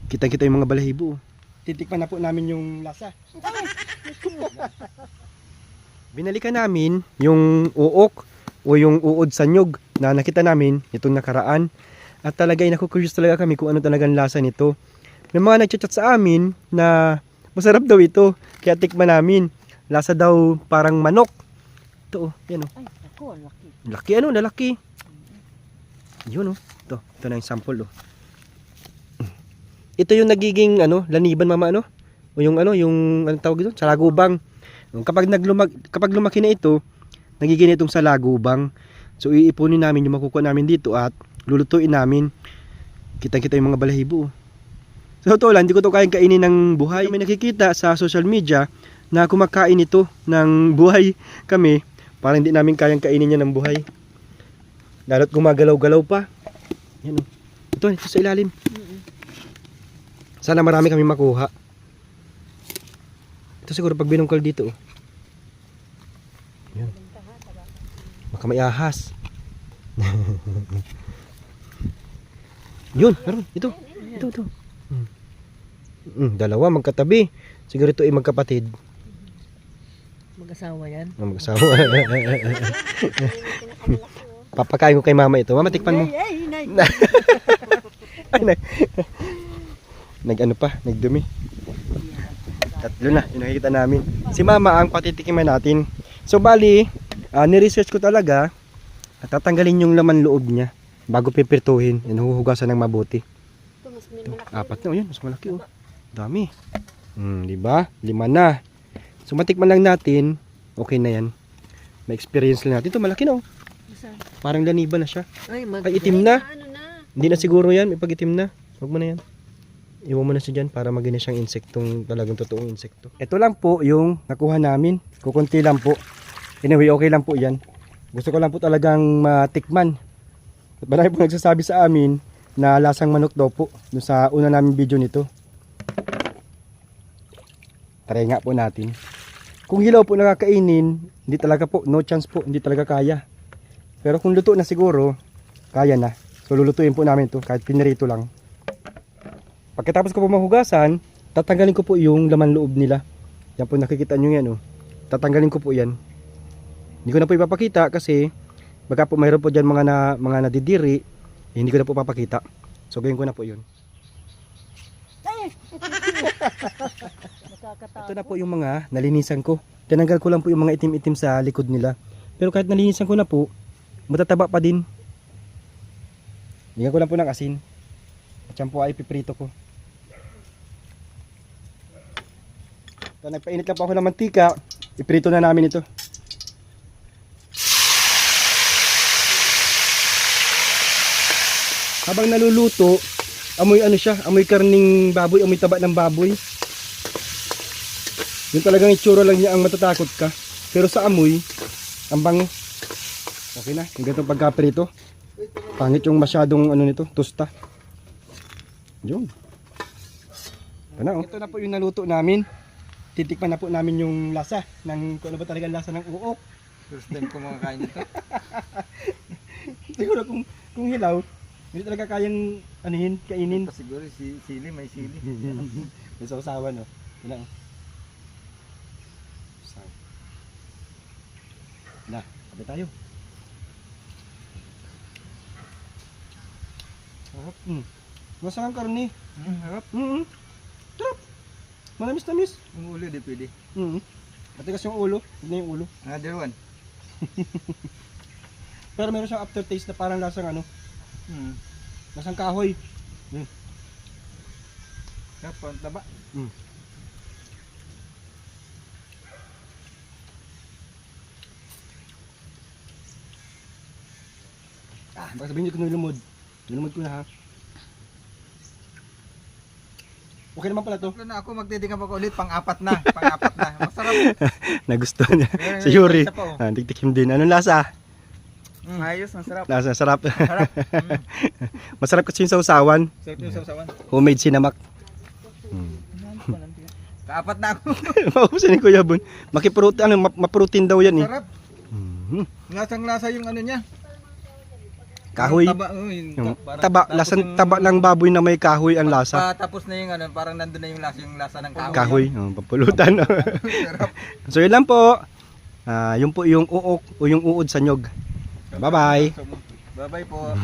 Kita-kita yung mga balahibo. Titikman na po namin yung lasa. Binalikan namin yung uok o yung uod sa nyug na nakita namin itong nakaraan. At talaga naku-curious talaga kami kung ano talagang lasa nito. May mga nagchat-chat sa amin na masarap daw ito. Kaya tikman namin. Lasa daw parang manok. Ito, yan o. Ay, ako, ang laki. Laki ano, lalaki. Yun o. Ito na yung sample o. Ito yung nagiging ano, laniban mama ano? O yung ano, yung anong tawag ito? Salagubang. Kapag lumaki na ito, nagiging itong salagubang. So iipunin namin yung makukuha namin dito at lulutuin namin. Kita-kita yung mga balahibo. So totoo lang, hindi ko to kayang kainin ng buhay. May nakikita sa social media na kumakain ito ng buhay kami. Parang hindi namin kayang kainin niya ng buhay. Lalo't gumagalaw-galaw pa. Yan o. Ito sa ilalim. Sana marami kami makuha. Ito siguro pag binungkal dito. Yan. Baka may ahas. Yun, meron. Ito. Dalawa magkatabi. Siguro ito ay magkapatid. Mag-asawa yan. Mag-asawa. Papakain ko kay mama ito. Mama, tikpan mo. Ay, nag-ano pa, nagdumi. Tatlo na, yung nakikita namin. Si mama ang patitikiman natin. So bali, ni-research ko talaga at tatanggalin yung laman loob niya bago pipirtuhin. Huhugasan ng mabuti. Ito, mas malaki. Apat na, yun, mas malaki oh. Dami. Diba? 5 na. So matikman lang natin, okay na yan. May experience lang natin. Ito malaki na oh. Parang laniban na siya. Ay, itim na. Hindi na siguro yan, may pag-itim na. Huwag mo na yan. Iwan mo na siya dyan para maging siyang insektong, talagang totoong insekto. Ito lang po yung nakuha namin. Kukunti lang po. Anyway, okay lang po yan. Gusto ko lang po talagang matikman. At marami po nagsasabi sa amin na lasang manok daw po. Doon sa una namin video nito. Try nga po natin. Kung hilaw po nakakainin, hindi talaga po, no chance po, hindi talaga kaya. Pero kung luto na siguro, kaya na. So lulutuin po namin ito kahit pinirito lang. Pagkatapos ko po mahugasan, tatanggalin ko po yung laman loob nila. Yan po nakikita nyo yan oh. Tatanggalin ko po yan. Hindi ko na po ipapakita kasi baka po mayroon po dyan mga nadidiri. Hindi ko na po papakita. So gawin ko na po yun. Ito na po yung mga nalinisan ko. Tinanggal ko lang po yung mga itim-itim sa likod nila. Pero kahit nalinisan ko na po, matataba pa din. Bigyan ko lang po ng asin. At yan po ay piprito ko. So, nagpainit lang po ako ng mantika. Iprito na namin ito. Habang naluluto, amoy ano siya, amoy karning baboy, amoy taba ng baboy. Yung talagang itsura lang niya ang matatakot ka. Pero sa amoy, ang bango. Okay na, yung ganitong pagkaprito. Pangit yung masyadong ano nito, tusta. Yun. Ito na po yung naluto namin. Titikman na po namin yung lasa ng kung ano ba talaga lasa ng uok. First time ko makakain ito. Siguro kung hilaw, hindi talaga kayang anuhin, kainin. Siguro sili, may sili. May sausawan oh. Yun lang. Na, sabi tayo. Sarap. Masang ang karne. Harap. Sarap. Manamis-namis. Yung ulo di pwede. Matigas yung ulo. Huwag na yung ulo. Another one. Pero meron siyang aftertaste na parang lasang ano. Lasang kahoy. Kapon, taba. Baka sabihin niyo kung nilumod. Nilumod ko na ha. Okay naman pala to. Tatlo na ako, magtitingnan pa ulit, pang-apat na. Masarap. Nagustuhan niya. Si Yuri. Isa pa, oh. Tiktikim din. Anong lasa? Ayos, masarap. Lasa, sarap. Sarap. Masarap kasi yung sausawan. Sarap yung sausawan. Homemade sinamak. Kaapat na ako. Maubusan ni Kuya Bon. Maprotein daw yan eh. Sarap. Lasang-lasa yung ano niya. Kahoy. Taba, Yung taba, lasan taba ng baboy na may kahoy ang lasa. Tapos na yung ano, parang nandun na yung lasa ng kahoy. Kahoy, papulutan. So yun lang po. Yun po yung uok o yung uod sa nyog. Bye-bye. Bye-bye po.